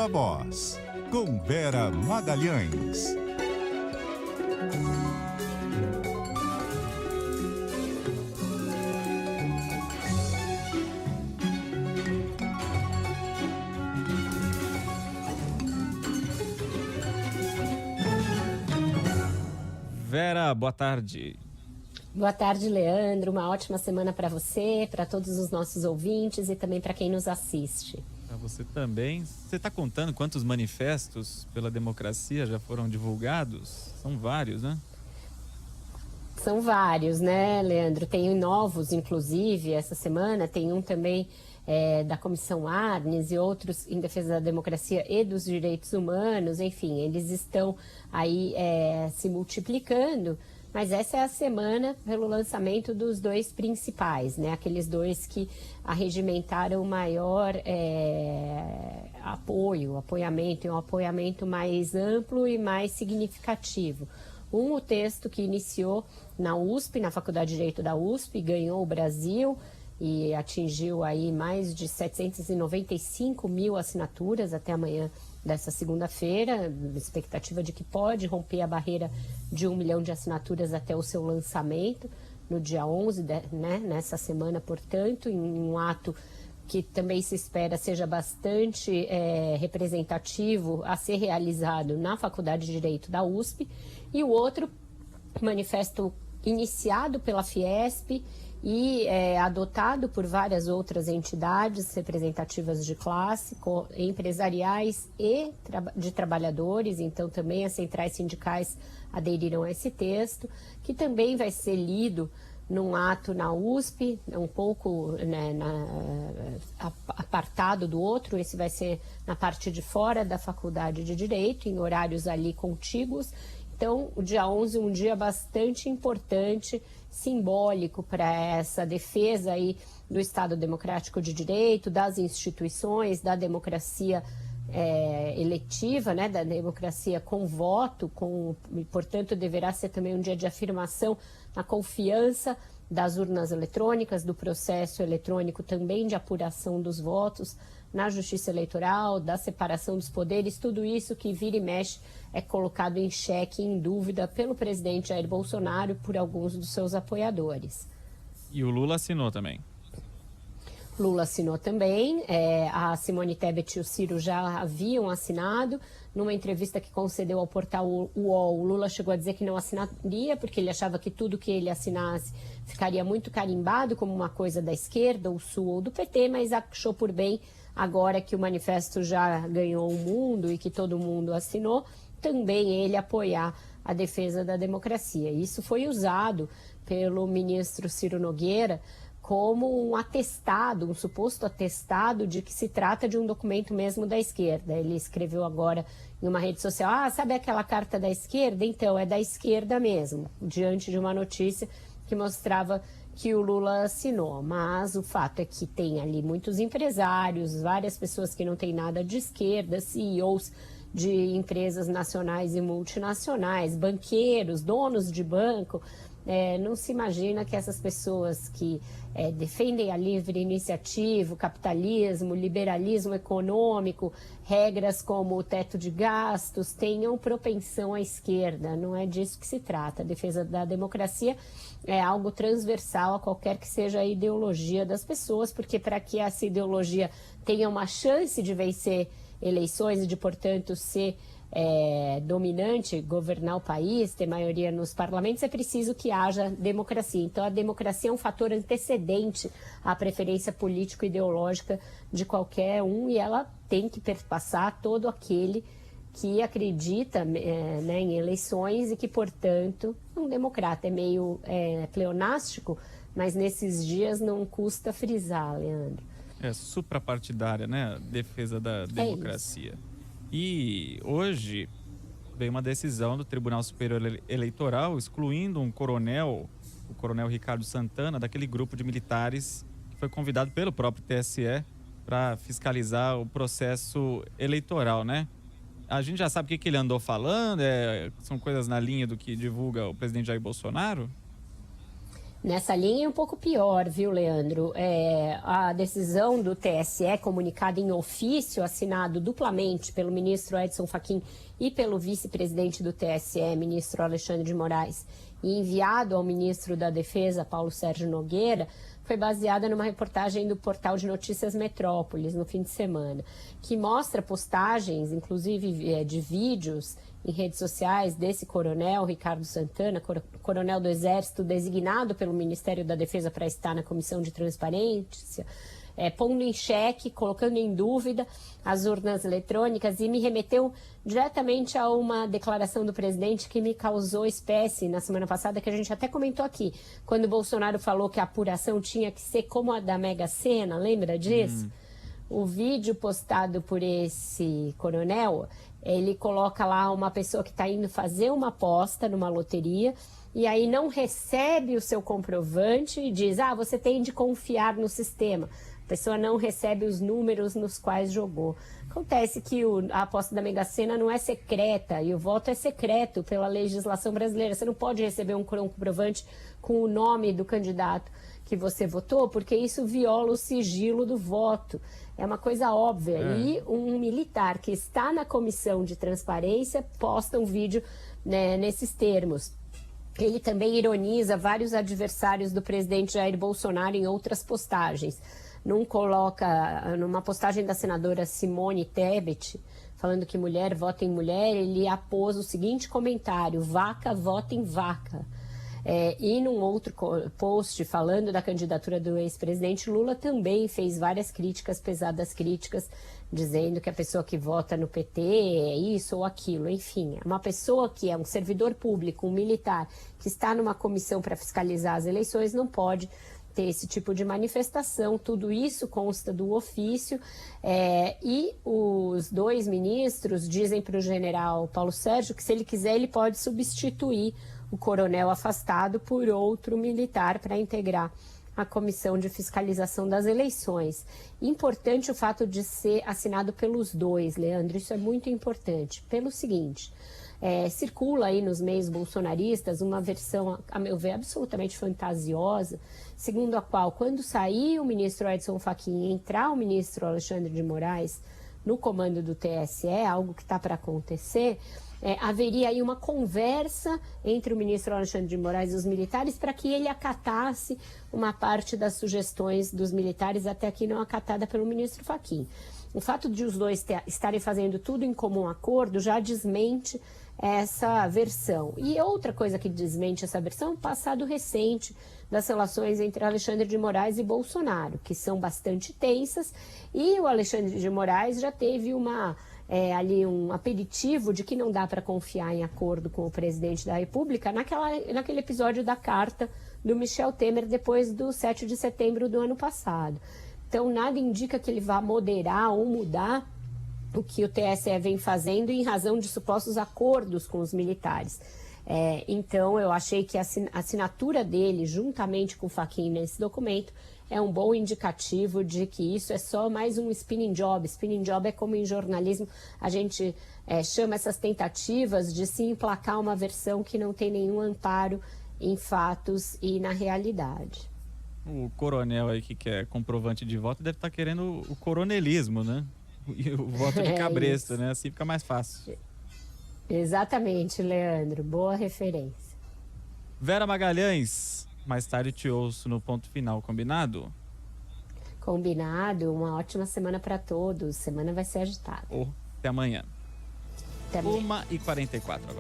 Viva Voz, com Vera Magalhães. Vera, boa tarde. Boa tarde, Leandro. Uma ótima semana para você, para todos os nossos ouvintes e também para quem nos assiste. Para você também. Você está contando quantos manifestos pela democracia já foram divulgados? São vários, né? São vários, né, Leandro? Tem novos, inclusive, essa semana. Tem um também da Comissão Arnes e outros em defesa da democracia e dos direitos humanos. Enfim, eles estão aí se multiplicando. Mas essa é a semana pelo lançamento dos dois principais, né? Aqueles dois que arregimentaram maior apoiamento, e um apoiamento mais amplo e mais significativo. O texto que iniciou na USP, na Faculdade de Direito da USP, ganhou o Brasil e atingiu aí mais de 795 mil assinaturas até amanhã dessa segunda-feira, expectativa de que pode romper a barreira de 1 milhão de assinaturas até o seu lançamento, no dia 11, né, nessa semana, portanto, em um ato que também se espera seja bastante representativo a ser realizado na Faculdade de Direito da USP, e o outro manifesto iniciado pela Fiesp e adotado por várias outras entidades representativas de classe, empresariais e de trabalhadores. Então também as centrais sindicais aderiram a esse texto, que também vai ser lido num ato na USP, um pouco apartado do outro. Esse vai ser na parte de fora da Faculdade de Direito, em horários ali contíguos. Então, o dia 11 é um dia bastante importante, simbólico para essa defesa aí do Estado Democrático de Direito, das instituições, da democracia eletiva, né, da democracia com voto, e, portanto, deverá ser também um dia de afirmação na confiança das urnas eletrônicas, do processo eletrônico também de apuração dos votos, na justiça eleitoral, da separação dos poderes, tudo isso que vira e mexe é colocado em xeque, em dúvida, pelo presidente Jair Bolsonaro e por alguns dos seus apoiadores. E o Lula assinou também. Lula assinou também, a Simone Tebet e o Ciro já haviam assinado. Numa entrevista que concedeu ao portal UOL, o Lula chegou a dizer que não assinaria, porque ele achava que tudo que ele assinasse ficaria muito carimbado como uma coisa da esquerda, ou sul ou do PT, mas achou por bem, agora que o manifesto já ganhou o mundo e que todo mundo assinou, também ele apoiar a defesa da democracia. Isso foi usado pelo ministro Ciro Nogueira como um atestado, um suposto atestado de que se trata de um documento mesmo da esquerda. Ele escreveu agora em uma rede social: sabe aquela carta da esquerda? Então, é da esquerda mesmo, diante de uma notícia que mostrava que o Lula assinou. Mas o fato é que tem ali muitos empresários, várias pessoas que não têm nada de esquerda, CEOs de empresas nacionais e multinacionais, banqueiros, donos de banco. Não se imagina que essas pessoas que defendem a livre iniciativa, o capitalismo, o liberalismo econômico, regras como o teto de gastos, tenham propensão à esquerda. Não é disso que se trata. A defesa da democracia é algo transversal a qualquer que seja a ideologia das pessoas, porque para que essa ideologia tenha uma chance de vencer eleições e de, portanto, ser dominante, governar o país, ter maioria nos parlamentos, é preciso que haja democracia. Então, a democracia é um fator antecedente à preferência político-ideológica de qualquer um, e ela tem que perpassar todo aquele que acredita em eleições e que, portanto, é um democrata. É meio pleonástico, mas nesses dias não custa frisar, Leandro. É suprapartidária, né? A defesa da democracia. E hoje veio uma decisão do Tribunal Superior Eleitoral excluindo o coronel Ricardo Santana, daquele grupo de militares que foi convidado pelo próprio TSE para fiscalizar o processo eleitoral, né? A gente já sabe o que ele andou falando, são coisas na linha do que divulga o presidente Jair Bolsonaro? Nessa linha é um pouco pior, viu, Leandro? A decisão do TSE, comunicada em ofício, assinado duplamente pelo ministro Edson Fachin e pelo vice-presidente do TSE, ministro Alexandre de Moraes, e enviado ao ministro da Defesa, Paulo Sérgio Nogueira, foi baseada numa reportagem do portal de notícias Metrópolis, no fim de semana, que mostra postagens, inclusive de vídeos em redes sociais desse coronel, Ricardo Santana, coronel do Exército, designado pelo Ministério da Defesa para estar na Comissão de Transparência, pondo em xeque, colocando em dúvida as urnas eletrônicas, e me remeteu diretamente a uma declaração do presidente que me causou espécie na semana passada, que a gente até comentou aqui, quando o Bolsonaro falou que a apuração tinha que ser como a da Mega Sena, lembra disso? O vídeo postado por esse coronel, ele coloca lá uma pessoa que está indo fazer uma aposta numa loteria e aí não recebe o seu comprovante e diz, você tem de confiar no sistema. A pessoa não recebe os números nos quais jogou. Acontece que a aposta da Mega Sena não é secreta e o voto é secreto pela legislação brasileira. Você não pode receber um comprovante com o nome do candidato que você votou, porque isso viola o sigilo do voto. É uma coisa óbvia. E um militar que está na comissão de transparência posta um vídeo, né, nesses termos. Ele também ironiza vários adversários do presidente Jair Bolsonaro em outras postagens. Numa postagem da senadora Simone Tebet, falando que mulher vota em mulher, ele apôs o seguinte comentário: vaca vota em vaca. E num outro post falando da candidatura do ex-presidente Lula, também fez várias críticas, pesadas críticas, dizendo que a pessoa que vota no PT é isso ou aquilo. Enfim, uma pessoa que é um servidor público, um militar, que está numa comissão para fiscalizar as eleições, não pode ter esse tipo de manifestação. Tudo isso consta do ofício, e os dois ministros dizem para o general Paulo Sérgio que, se ele quiser, ele pode substituir o coronel afastado por outro militar para integrar a comissão de fiscalização das eleições. Importante o fato de ser assinado pelos dois, Leandro, isso é muito importante, pelo seguinte: circula aí nos meios bolsonaristas uma versão, a meu ver, absolutamente fantasiosa, segundo a qual, quando sair o ministro Edson Fachin e entrar o ministro Alexandre de Moraes no comando do TSE, algo que está para acontecer, haveria aí uma conversa entre o ministro Alexandre de Moraes e os militares para que ele acatasse uma parte das sugestões dos militares, até aqui não acatada pelo ministro Fachin. O fato de os dois estarem fazendo tudo em comum acordo já desmente essa versão. E outra coisa que desmente essa versão é o passado recente das relações entre Alexandre de Moraes e Bolsonaro, que são bastante tensas, e o Alexandre de Moraes já teve ali um aperitivo de que não dá para confiar em acordo com o presidente da República naquele episódio da carta do Michel Temer depois do 7 de setembro do ano passado. Então, nada indica que ele vá moderar ou mudar o que o TSE vem fazendo em razão de supostos acordos com os militares. Então, eu achei que a assinatura dele, juntamente com o Fachin nesse documento, é um bom indicativo de que isso é só mais um spinning job. Spinning job é como em jornalismo a gente chama essas tentativas de se emplacar uma versão que não tem nenhum amparo em fatos e na realidade. O coronel aí que quer comprovante de voto deve estar querendo o coronelismo, né? E o voto de cabresto, né? Assim fica mais fácil. Exatamente, Leandro. Boa referência. Vera Magalhães, mais tarde te ouço no ponto final, combinado? Combinado. Uma ótima semana para todos. Semana vai ser agitada. Até amanhã. Até amanhã. 1h44 agora.